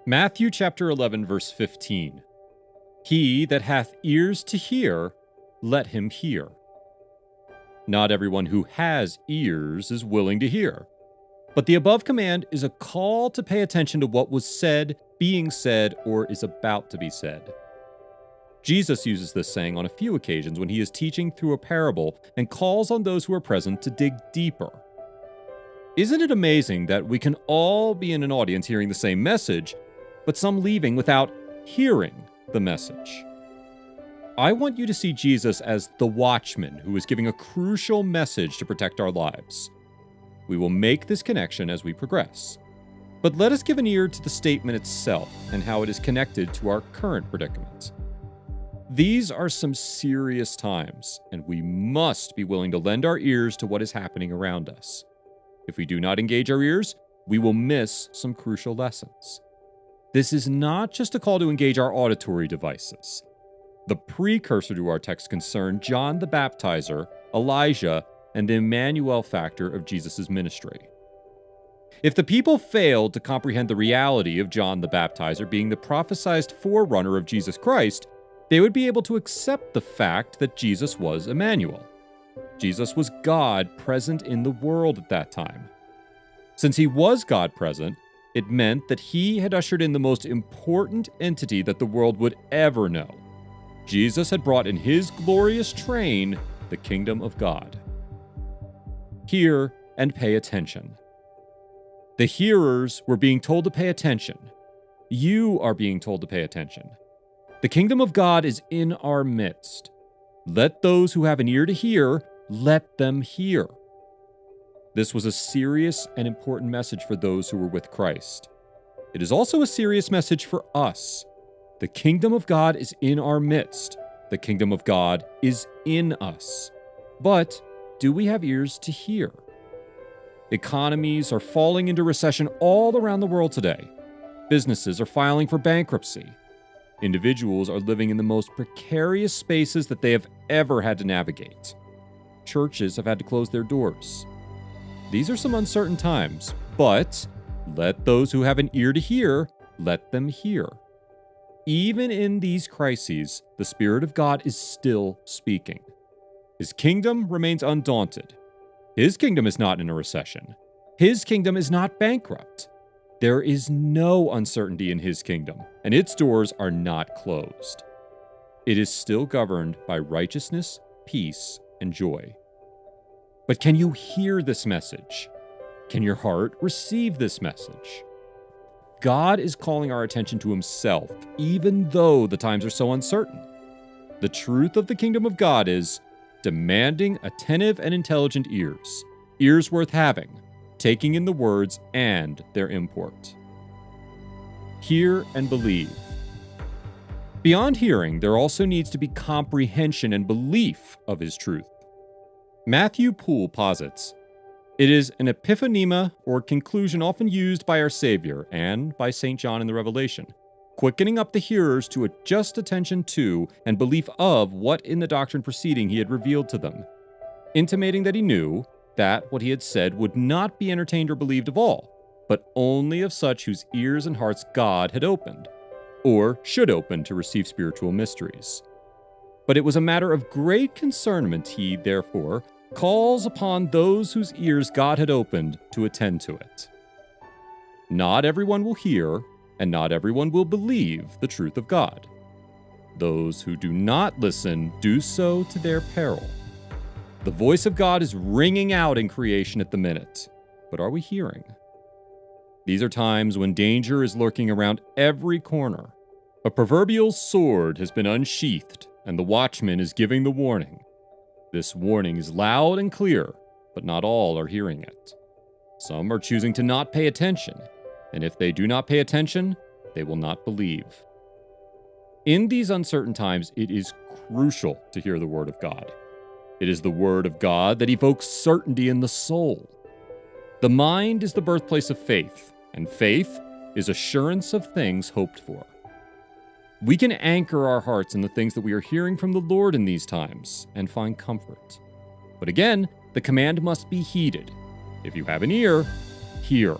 Matthew chapter 11, verse 15. He that hath ears to hear, let him hear. Not everyone who has ears is willing to hear. But the above command is a call to pay attention to what was said, being said, or is about to be said. Jesus uses this saying on a few occasions when he is teaching through a parable and calls on those who are present to dig deeper. Isn't it amazing that we can all be in an audience hearing the same message, but some leaving without hearing the message? I want you to see Jesus as the watchman who is giving a crucial message to protect our lives. We will make this connection as we progress. But let us give an ear to the statement itself and how it is connected to our current predicament. These are some serious times, and we must be willing to lend our ears to what is happening around us. If we do not engage our ears, we will miss some crucial lessons. This is not just a call to engage our auditory devices. The precursor to our text concerned John the Baptizer, Elijah, and the Emmanuel factor of Jesus' ministry. If the people failed to comprehend the reality of John the Baptizer being the prophesied forerunner of Jesus Christ, they would be able to accept the fact that Jesus was Emmanuel. Jesus was God present in the world at that time. Since he was God present, it meant that he had ushered in the most important entity that the world would ever know. Jesus had brought in his glorious train the kingdom of God. Hear and pay attention. The hearers were being told to pay attention. You are being told to pay attention. The kingdom of God is in our midst. Let those who have an ear to hear, let them hear. This was a serious and important message for those who were with Christ. It is also a serious message for us. The kingdom of God is in our midst. The kingdom of God is in us. But do we have ears to hear? Economies are falling into recession all around the world today. Businesses are filing for bankruptcy. Individuals are living in the most precarious spaces that they have ever had to navigate. Churches have had to close their doors. These are some uncertain times, but let those who have an ear to hear, let them hear. Even in these crises, the Spirit of God is still speaking. His kingdom remains undaunted. His kingdom is not in a recession. His kingdom is not bankrupt. There is no uncertainty in his kingdom, and its doors are not closed. It is still governed by righteousness, peace, and joy. But can you hear this message? Can your heart receive this message? God is calling our attention to himself, even though the times are so uncertain. The truth of the kingdom of God is demanding attentive and intelligent ears, ears worth having, taking in the words and their import. Hear and believe. Beyond hearing, there also needs to be comprehension and belief of his truth. Matthew Poole posits, it is an epiphonema or conclusion often used by our Savior and by St. John in the Revelation, quickening up the hearers to adjust attention to and belief of what in the doctrine preceding he had revealed to them, intimating that he knew that what he had said would not be entertained or believed of all, but only of such whose ears and hearts God had opened, or should open to receive spiritual mysteries. But it was a matter of great concernment he, therefore, calls upon those whose ears God had opened to attend to it. Not everyone will hear, and not everyone will believe the truth of God. Those who do not listen do so to their peril. The voice of God is ringing out in creation at the minute, but are we hearing? These are times when danger is lurking around every corner. A proverbial sword has been unsheathed, and the watchman is giving the warning. This warning is loud and clear, but not all are hearing it. Some are choosing to not pay attention, and if they do not pay attention, they will not believe. In these uncertain times, it is crucial to hear the word of God. It is the word of God that evokes certainty in the soul. The mind is the birthplace of faith, and faith is assurance of things hoped for. We can anchor our hearts in the things that we are hearing from the Lord in these times and find comfort. But again, the command must be heeded. If you have an ear, hear.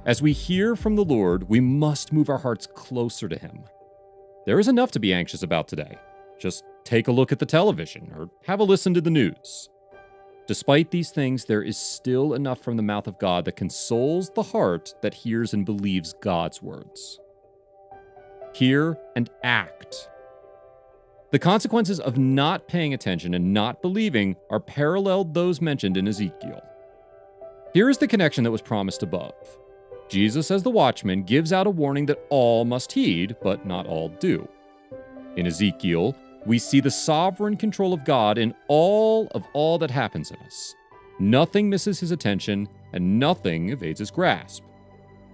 As we hear from the Lord, we must move our hearts closer to Him. There is enough to be anxious about today. Just take a look at the television or have a listen to the news. Despite these things, there is still enough from the mouth of God that consoles the heart that hears and believes God's words. Hear and act. The consequences of not paying attention and not believing are paralleled those mentioned in Ezekiel. Here is the connection that was promised above. Jesus, as the watchman, gives out a warning that all must heed, but not all do. In Ezekiel, we see the sovereign control of God in all that happens in us. Nothing misses his attention, and nothing evades his grasp.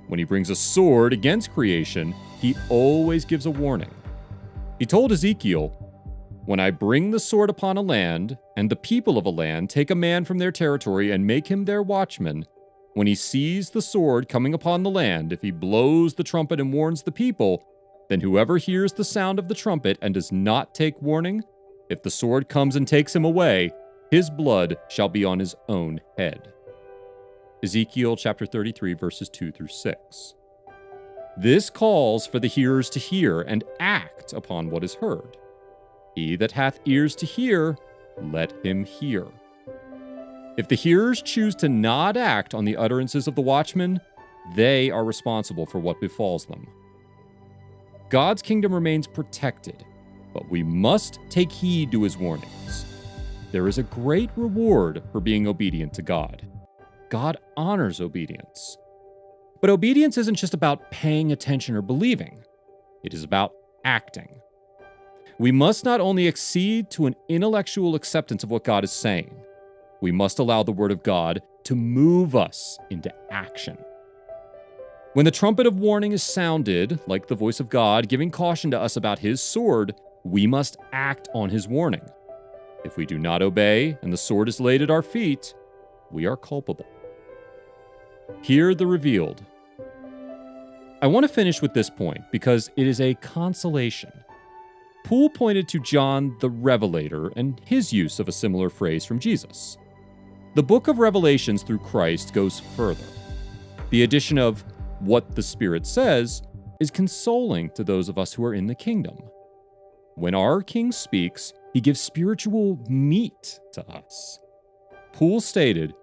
When he brings a sword against creation, he always gives a warning. He told Ezekiel, "When I bring the sword upon a land, and the people of a land take a man from their territory and make him their watchman, when he sees the sword coming upon the land, if he blows the trumpet and warns the people, then whoever hears the sound of the trumpet and does not take warning, if the sword comes and takes him away, his blood shall be on his own head." Ezekiel chapter 33, verses 2 through 6. This calls for the hearers to hear and act upon what is heard. He that hath ears to hear, let him hear. If the hearers choose to not act on the utterances of the watchman, they are responsible for what befalls them. God's kingdom remains protected, but we must take heed to his warnings. There is a great reward for being obedient to God. God honors obedience. But obedience isn't just about paying attention or believing. It is about acting. We must not only accede to an intellectual acceptance of what God is saying, we must allow the Word of God to move us into action. When the trumpet of warning is sounded, like the voice of God giving caution to us about His sword, we must act on His warning. If we do not obey and the sword is laid at our feet, we are culpable. Hear the revealed. I want to finish with this point because it is a consolation. Poole pointed to John the Revelator and his use of a similar phrase from Jesus. The book of Revelations through Christ goes further. The addition of what the Spirit says is consoling to those of us who are in the kingdom. When our King speaks, he gives spiritual meat to us. Poole stated,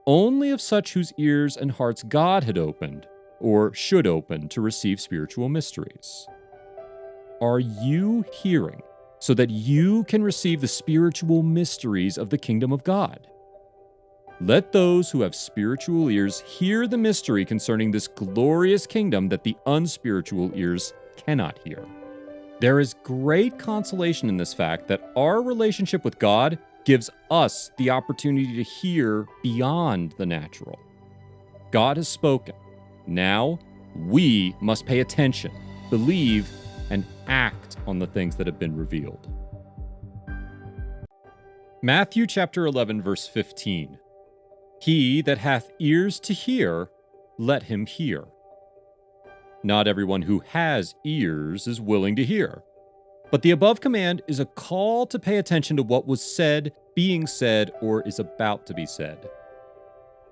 "Only of such whose ears and hearts God had opened, or should open, to receive spiritual mysteries." Are you hearing so that you can receive the spiritual mysteries of the kingdom of God? Let those who have spiritual ears hear the mystery concerning this glorious kingdom that the unspiritual ears cannot hear. There is great consolation in this fact that our relationship with God gives us the opportunity to hear beyond the natural. God has spoken. Now, we must pay attention, believe, and act on the things that have been revealed. Matthew chapter 11, verse 15. He that hath ears to hear, let him hear. Not everyone who has ears is willing to hear. But the above command is a call to pay attention to what was said, being said, or is about to be said.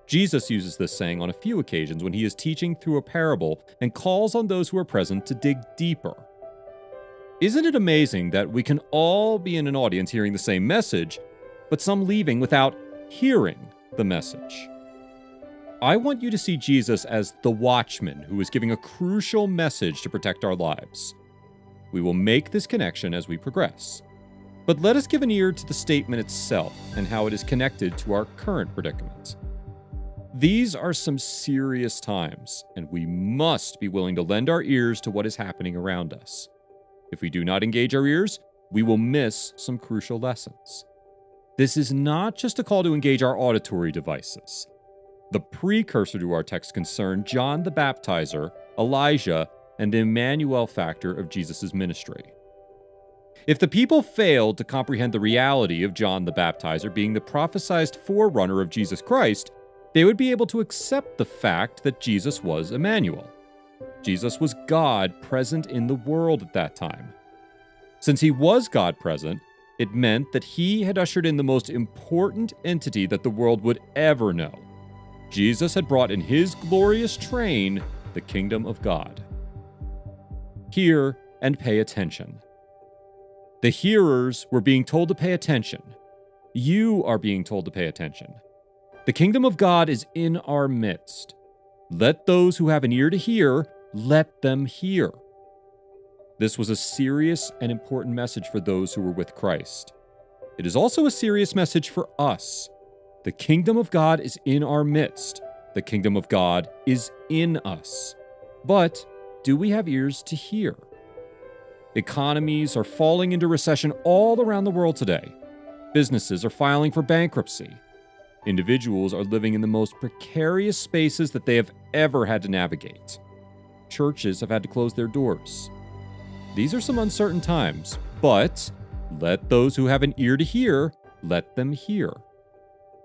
Jesus uses this saying on a few occasions when he is teaching through a parable and calls on those who are present to dig deeper. Isn't it amazing that we can all be in an audience hearing the same message, but some leaving without hearing the message? I want you to see Jesus as the watchman who is giving a crucial message to protect our lives. We will make this connection as we progress. But let us give an ear to the statement itself and how it is connected to our current predicament. These are some serious times, and we must be willing to lend our ears to what is happening around us. If we do not engage our ears, we will miss some crucial lessons. This is not just a call to engage our auditory devices. The precursor to our text concerned John the Baptizer, Elijah, and the Emmanuel factor of Jesus' ministry. If the people failed to comprehend the reality of John the Baptizer being the prophesied forerunner of Jesus Christ, they would be able to accept the fact that Jesus was Emmanuel. Jesus was God present in the world at that time. Since he was God present, it meant that he had ushered in the most important entity that the world would ever know. Jesus had brought in his glorious train the kingdom of God. Hear and pay attention. The hearers were being told to pay attention. You are being told to pay attention. The kingdom of God is in our midst. Let those who have an ear to hear, let them hear. This was a serious and important message for those who were with Christ. It is also a serious message for us. The kingdom of God is in our midst. The kingdom of God is in us. But do we have ears to hear? Economies are falling into recession all around the world today. Businesses are filing for bankruptcy. Individuals are living in the most precarious spaces that they have ever had to navigate. Churches have had to close their doors. These are some uncertain times, but let those who have an ear to hear, let them hear.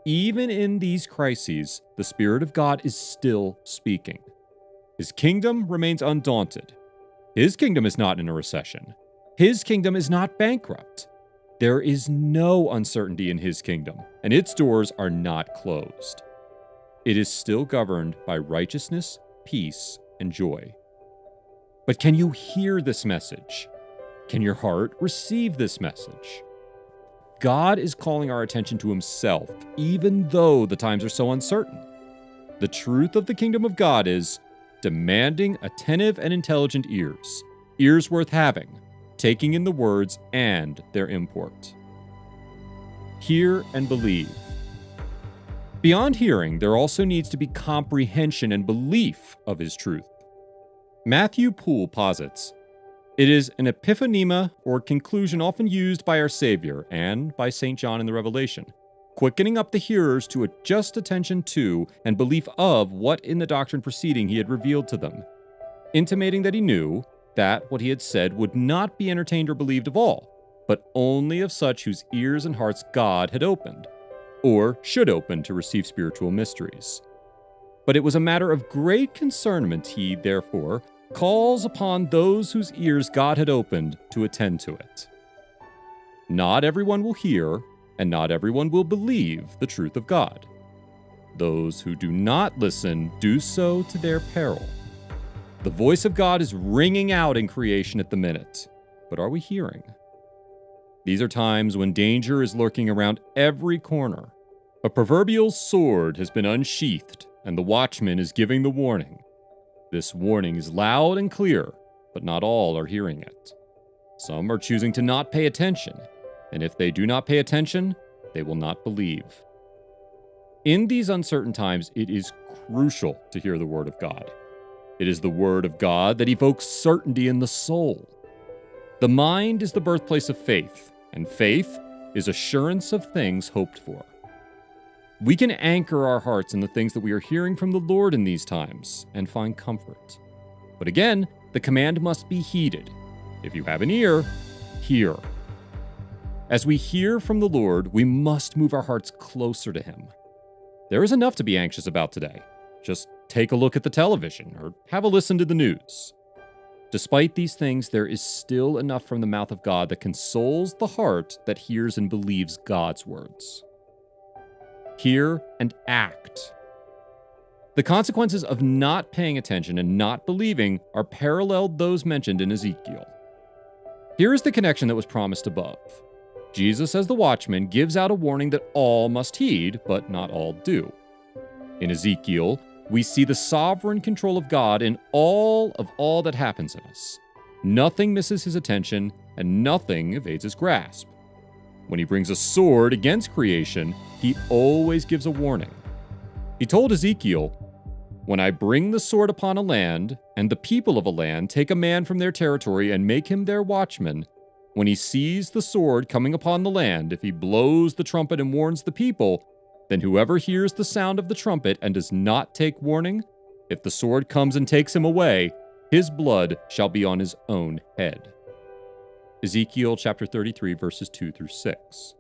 Even in these crises, the Spirit of God is still speaking. His kingdom remains undaunted. His kingdom is not in a recession. His kingdom is not bankrupt. There is no uncertainty in his kingdom, and its doors are not closed. It is still governed by righteousness, peace, and joy. But can you hear this message? Can your heart receive this message? God is calling our attention to himself, even though the times are so uncertain. The truth of the kingdom of God is demanding attentive and intelligent ears, ears worth having, taking in the words and their import. Hear and believe. Beyond hearing, there also needs to be comprehension and belief of his truth. Matthew Poole posits, it is an epiphonema or conclusion often used by our Savior and by St. John in the Revelation, quickening up the hearers to adjust attention to and belief of what in the doctrine preceding he had revealed to them, intimating that he knew that what he had said would not be entertained or believed of all, but only of such whose ears and hearts God had opened, or should open to receive spiritual mysteries. But it was a matter of great concernment he, therefore, calls upon those whose ears God had opened to attend to it. Not everyone will hear, and not everyone will believe the truth of God. Those who do not listen do so to their peril. The voice of God is ringing out in creation at the minute, but are we hearing? These are times when danger is lurking around every corner. A proverbial sword has been unsheathed, and the watchman is giving the warning. This warning is loud and clear, but not all are hearing it. Some are choosing to not pay attention, and if they do not pay attention, they will not believe. In these uncertain times, it is crucial to hear the word of God. It is the word of God that evokes certainty in the soul. The mind is the birthplace of faith, and faith is assurance of things hoped for. We can anchor our hearts in the things that we are hearing from the Lord in these times and find comfort. But again, the command must be heeded. If you have an ear, hear. As we hear from the Lord, we must move our hearts closer to him. There is enough to be anxious about today. Just take a look at the television or have a listen to the news. Despite these things, there is still enough from the mouth of God that consoles the heart that hears and believes God's words. Hear and act. The consequences of not paying attention and not believing are paralleled those mentioned in Ezekiel. Here is the connection that was promised above. Jesus, as the watchman, gives out a warning that all must heed, but not all do. In Ezekiel, we see the sovereign control of God in all that happens in us. Nothing misses his attention, and nothing evades his grasp. When he brings a sword against creation, he always gives a warning. He told Ezekiel, "When I bring the sword upon a land, and the people of a land take a man from their territory and make him their watchman, when he sees the sword coming upon the land, if he blows the trumpet and warns the people, then whoever hears the sound of the trumpet and does not take warning, if the sword comes and takes him away, his blood shall be on his own head." Ezekiel chapter 33, verses 2 through 6.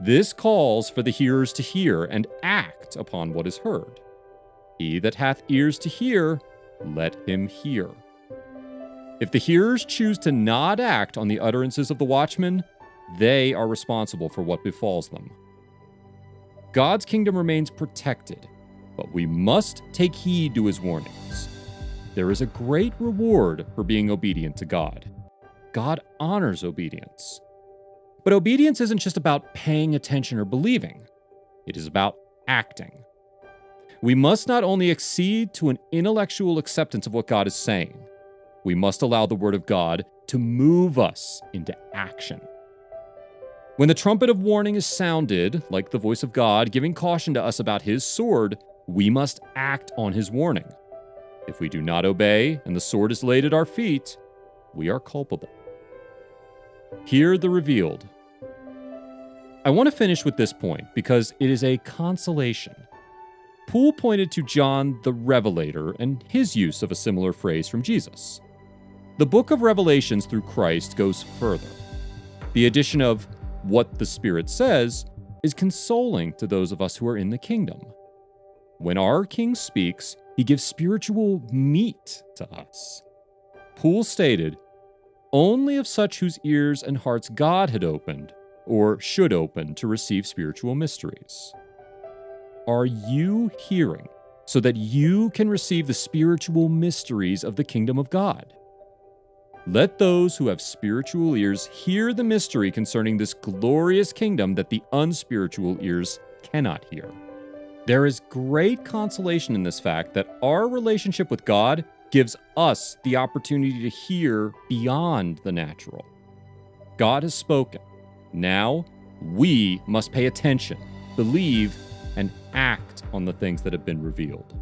This calls for the hearers to hear and act upon what is heard. He that hath ears to hear, let him hear. If the hearers choose to not act on the utterances of the watchman, they are responsible for what befalls them. God's kingdom remains protected. but we must take heed to his warnings. There is a great reward for being obedient to God. God honors obedience. But obedience isn't just about paying attention or believing. It is about acting. We must not only accede to an intellectual acceptance of what God is saying, we must allow the Word of God to move us into action. When the trumpet of warning is sounded, like the voice of God giving caution to us about his sword, we must act on his warning. If we do not obey and the sword is laid at our feet, we are culpable. Hear the revealed. I want to finish with this point because it is a consolation. Poole pointed to John the Revelator and his use of a similar phrase from Jesus. The book of Revelations through Christ goes further. The addition of what the Spirit says is consoling to those of us who are in the kingdom. When our King speaks, he gives spiritual meat to us. Poole stated, "Only of such whose ears and hearts God had opened, or should open, to receive spiritual mysteries." Are you hearing so that you can receive the spiritual mysteries of the kingdom of God? Let those who have spiritual ears hear the mystery concerning this glorious kingdom that the unspiritual ears cannot hear. There is great consolation in this fact that our relationship with God gives us the opportunity to hear beyond the natural. God has spoken. Now, we must pay attention, believe, and act on the things that have been revealed.